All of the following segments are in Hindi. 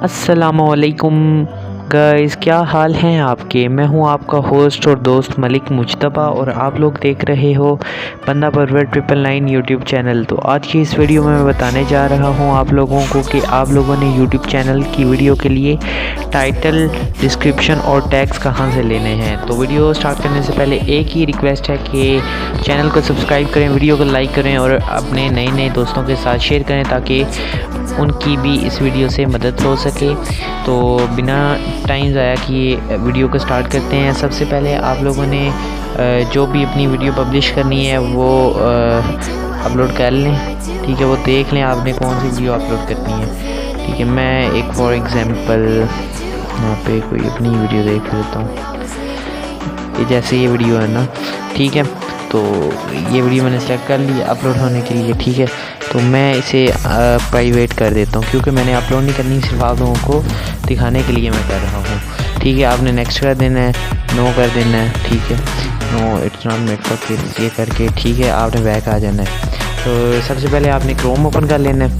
अस्सलामुअलैकुम गाइस, क्या हाल हैं आपके। मैं हूं आपका होस्ट और दोस्त मलिक मुजतबा और आप लोग देख रहे हो बंदा परवर 999 यूट्यूब चैनल। तो आज की इस वीडियो में मैं बताने जा रहा हूं आप लोगों को कि आप लोगों ने यूट्यूब चैनल की वीडियो के लिए टाइटल, डिस्क्रिप्शन और टैग्स कहां से लेने हैं। तो वीडियो स्टार्ट करने से पहले एक ही रिक्वेस्ट है कि चैनल को सब्सक्राइब करें, वीडियो को लाइक करें और अपने नए दोस्तों के साथ शेयर करें ताकि उनकी भी इस वीडियो से मदद हो सके। तो बिना टाइम ज़ाया किए वीडियो को स्टार्ट करते हैं। सबसे पहले आप लोगों ने जो भी अपनी वीडियो पब्लिश करनी है वो अपलोड कर लें, ठीक है। वो देख लें आपने कौन सी वीडियो अपलोड करनी है, ठीक है। मैं एक फॉर एग्ज़ाम्पल यहाँ पे कोई अपनी वीडियो देख लेता हूँ। ये जैसे ये वीडियो है ना, ठीक है। तो ये वीडियो मैंने सेलेक्ट कर ली अपलोड होने के लिए, ठीक है। तो मैं इसे प्राइवेट कर देता हूँ क्योंकि मैंने अपलोड नहीं करनी, सिर्फ आप लोगों को दिखाने के लिए मैं कर रहा हूँ, ठीक है। आपने नेक्स्ट कर देना है, नो कर देना है, ठीक है। No it's not made for kids ये करके, ठीक है। आपने बैक आ जाना है। तो सबसे पहले आपने क्रोम ओपन कर लेना है।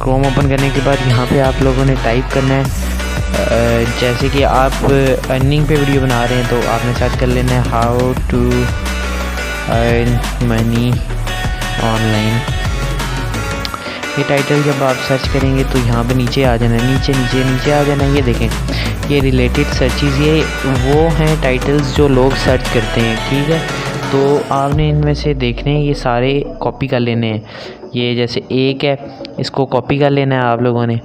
क्रोम ओपन करने के बाद यहाँ पे आप लोगों ने टाइप करना है, जैसे कि आप अर्निंग पे वीडियो बना रहे हैं तो आपने सर्च कर लेना है how to earn money online. ये टाइटल जब आप सर्च करेंगे तो यहाँ पे नीचे आ जाना है, नीचे आ जाना है। ये देखें, ये रिलेटेड सर्चेस, ये वो हैं टाइटल्स जो लोग सर्च करते हैं, ठीक है। तो आपने इनमें से देखने हैं, ये सारे कॉपी कर लेने हैं। ये जैसे एक है, इसको कॉपी कर लेना है, आप लोगों ने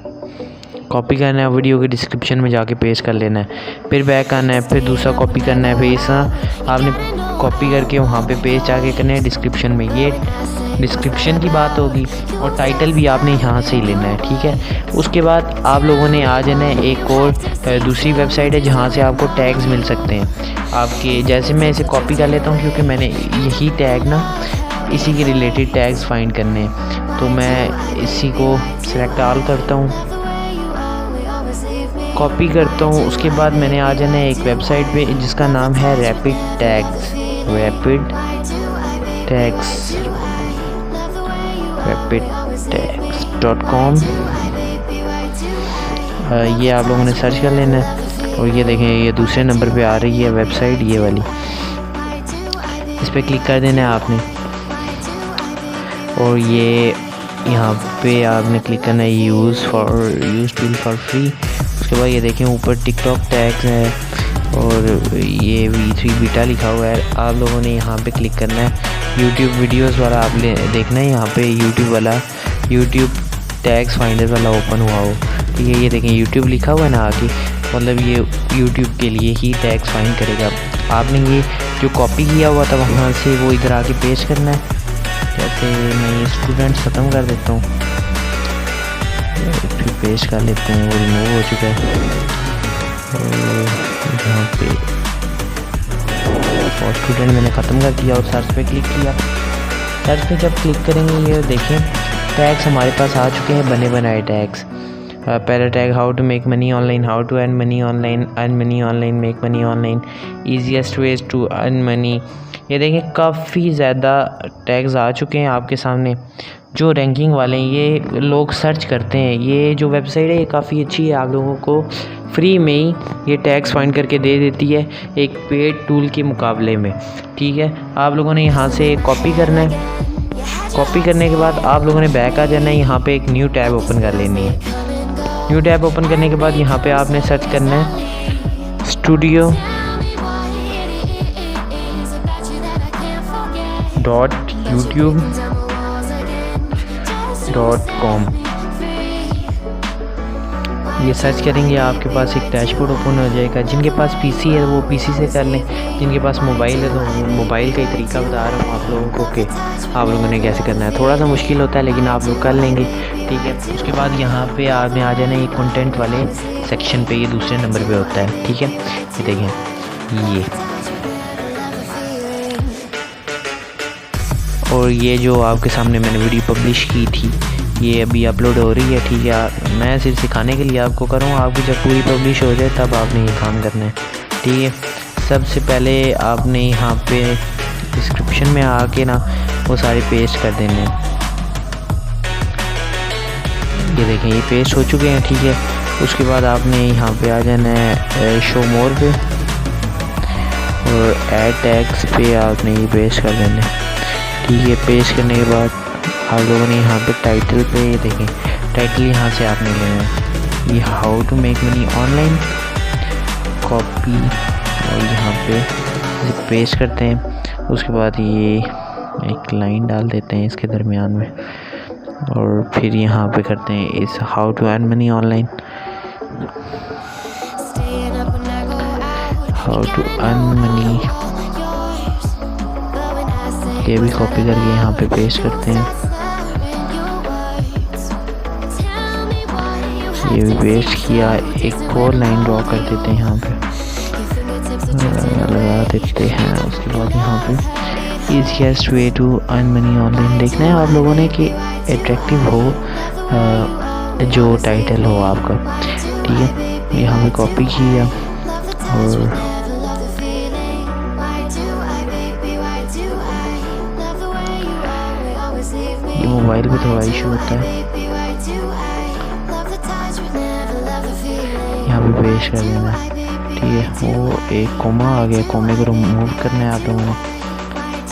कॉपी करना है, वीडियो के डिस्क्रिप्शन में जाके पेस्ट कर लेना है। फिर बैक आना है, फिर दूसरा कॉपी करना है, फिर इस आपने कॉपी करके वहाँ पे पेस्ट आके करना है डिस्क्रिप्शन में। ये डिस्क्रिप्शन की बात होगी और टाइटल भी आपने यहाँ से ही लेना है, ठीक है। उसके बाद आप लोगों ने आ जाना है, एक और दूसरी वेबसाइट है जहाँ से आपको टैग्स मिल सकते हैं आपके। जैसे मैं इसे कॉपी कर लेता हूँ क्योंकि मैंने यही टैग ना इसी के रिलेटेड टैग्स फाइंड करने हैं। तो मैं इसी को सिलेक्ट ऑल करता हूँ, कॉपी करता हूँ। उसके बाद मैंने आ जाना है एक वेबसाइट पे जिसका नाम है रैपिड टैग्स.com। ये आप लोगों ने सर्च कर लेना है और ये देखें, ये दूसरे नंबर पे आ रही है वेबसाइट, ये वाली। इस पर क्लिक कर देना है आपने और ये यहाँ पे आपने क्लिक करना है यूज़ टूल फॉर फ्री। उसके बाद ये देखें ऊपर टिकटॉक टैग्स है और ये V3 बीटा लिखा हुआ है। आप लोगों ने यहाँ पे क्लिक करना है, यूट्यूब वीडियोस वाला आप देखना है, यहाँ पे यूट्यूब टैग्स फाइंडर वाला ओपन हुआ हो, ठीक है। ये देखें यूट्यूब लिखा हुआ है ना आगे, मतलब ये यूट्यूब के लिए ही टैग्स फाइंड करेगा। आपने ये जो कॉपी किया हुआ था वहाँ से वो इधर आके पेस्ट करना है। जैसे मैं ये स्टूडेंट ख़त्म कर देता हूँ, फिर पेस्ट कर लेते हैं, वो रिमूव हो चुका है। और यहाँ पे फॉर स्टूडेंट मैंने ख़त्म कर दिया और सर्च पे क्लिक किया। सर्च पे जब क्लिक करेंगे ये देखें टैग्स हमारे पास आ चुके हैं, बने बनाए टैग्स। पहला tag how to make money online, how to earn money online, make money online, easiest ways to earn money. ये देखें काफ़ी ज़्यादा टैग्स आ चुके हैं आपके सामने जो रैंकिंग वाले हैं, ये लोग सर्च करते हैं। ये जो वेबसाइट है ये काफ़ी अच्छी है, आप लोगों को फ्री में ही ये टैग्स फाइंड करके दे देती है एक पेड टूल के मुकाबले में, ठीक है। आप लोगों ने यहाँ से कॉपी करना है, कॉपी करने के बाद आप लोगों ने बैक आ जाना है, यहाँ पे एक न्यू टैब ओपन कर लेनी है। न्यू टैब ओपन करने के बाद यहाँ पे आपने सर्च करना है studio.youtube.com। ये सर्च करेंगे आपके पास एक डैशबोर्ड ओपन हो जाएगा। जिनके पास पीसी है वो पीसी से कर लें, जिनके पास मोबाइल है तो मोबाइल का ही तरीका बता रहा हूँ आप लोगों को कि आप लोगों ने कैसे करना है। थोड़ा सा मुश्किल होता है लेकिन आप लोग कर लेंगे, ठीक है। उसके बाद यहाँ पे आपने आ जाना है कंटेंट वाले सेक्शन पे, ये दूसरे नंबर पे होता है, ठीक है। ये देखें ये, और ये जो आपके सामने मैंने वीडियो पब्लिश की थी ये अभी अपलोड हो रही है, ठीक है। मैं सिर्फ सिखाने के लिए आपको करूँगा, आपकी जब पूरी पब्लिश हो जाए तब आपने ये काम करना है, ठीक है। सबसे पहले आपने यहाँ पे डिस्क्रिप्शन में आके ना वो सारे पेस्ट कर देने हैं। ये देखें ये पेस्ट हो चुके हैं, ठीक है। उसके बाद आपने यहाँ पे आ जाना है शो मोर पे और ऐड टैग्स पे आपने ये पेस्ट कर देना है, ठीक है। पेस्ट करने के बाद आप लोगों ने यहाँ पे टाइटल पे ये देखें टाइटल यहाँ से आपने लेना है, ये how to make money online, copy और यहाँ पे पेस्ट करते हैं। उसके बाद ये एक लाइन डाल देते हैं इसके दरमियान में और फिर यहाँ पे करते हैं इस how to earn money online, how to earn money, ये भी कॉपी करके यहाँ पे पेस्ट करते हैं। ये भी पेस्ट किया, एक और लाइन ड्रॉ कर देते हैं यहाँ पे लगा देते हैं। उसके बाद यहाँ पे easiest way to earn money online देखना है आप लोगों ने कि एट्रैक्टिव हो जो टाइटल हो आपका, ठीक है। यहाँ पे कॉपी किया और ये मोबाइल पे थोड़ा इशू होता है, यहाँ पे पेश कर देना है, ठीक है। वो एक कोमा आ गया, कोमे को रिमूव करना है आप लोगों ने,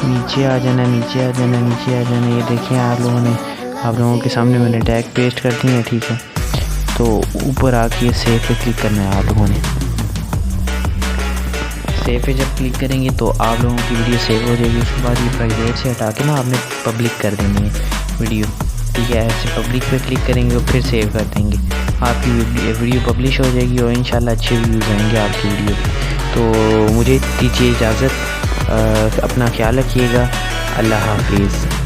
नीचे आ जाना, नीचे आ जाना, नीचे आ जाना। ये देखिए आप लोगों के सामने मैंने टैग पेस्ट कर दिए हैं, ठीक है। तो ऊपर आके सेव पे क्लिक करना है आप लोगों ने। सेव पे जब क्लिक करेंगे तो आप लोगों की वीडियो सेव हो जाएगी। उसके बाद ये प्राइवेट से हटा के ना आपने पब्लिक कर देनी है वीडियो, ठीक है। ऐसे पब्लिक पे क्लिक करेंगे और फिर सेव कर देंगे, आपकी वीडियो पब्लिश हो जाएगी और इंशाल्लाह अच्छे व्यूज़ आएंगे आपकी वीडियो। तो मुझे दीजिए इजाज़त, अपना ख्याल रखिएगा, अल्लाह हाफिज़।